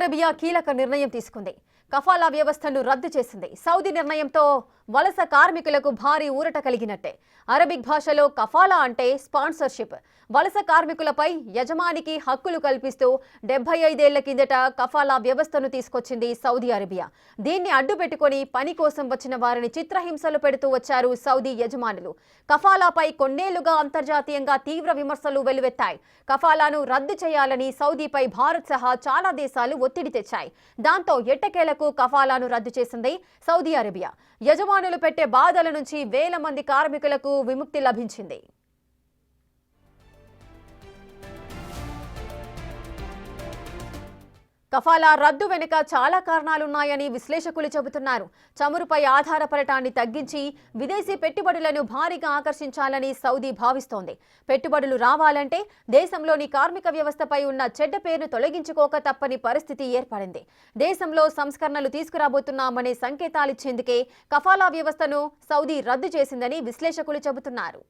Arabia కీలక నిర్ణయం తీసుకుంది. కఫాలా వ్యవస్థను రద్దు చేసింది. సౌదీ నిర్ణయంతో వలస కార్మికులకు భారీ ఊరట కలిగినట్టే. అరబిక్ భాషలో కఫాలా అంటే స్పాన్సర్షిప్. వలస కార్మికులపై యజమానికి హక్కులు కల్పిస్తూ 75 ఏళ్ల కిందట కఫాలా వ్యవస్థను తీసుకొచ్చింది సౌదీ అరేబియా. దీన్ని అడ్డుపెట్టుకొని పని కోసం వచ్చిన వారిని చిత్రహింసలు పెడుతూ వచ్చారు సౌదీ యజమానులు. కఫాలాపై కొన్నేళ్లుగా అంతర్జాతీయంగా తీవ్ర విమర్శలు వెల్లువెత్తాయి. కఫాలాను రద్దు చేయాలని సౌదీపై భారత్ సహా చాలా దేశాలు ఒత్తిడి తెచ్చాయి. దాంతో ఎట్టకేలకు కఫాలాను రద్దు చేసింది సౌదీ అరేబియా. యజమానులు పెట్టే బాధల నుంచి వేల మంది కార్మికులకు విముక్తి లభించింది. కఫాలా రద్దు వెనుక చాలా కారణాలున్నాయని విశ్లేషకులు చెబుతున్నారు. చమురుపై ఆధారపడటాన్ని తగ్గించి విదేశీ పెట్టుబడులను భారీగా ఆకర్షించాలని సౌదీ భావిస్తోంది. పెట్టుబడులు రావాలంటే దేశంలోని కార్మిక వ్యవస్థపై ఉన్న చెడ్డ పేరును తొలగించుకోక తప్పని పరిస్థితి ఏర్పడింది. దేశంలో సంస్కరణలు తీసుకురాబోతున్నామనే సంకేతాలిచ్చేందుకే కఫాలా వ్యవస్థను సౌదీ రద్దు చేసిందని విశ్లేషకులు చెబుతున్నారు.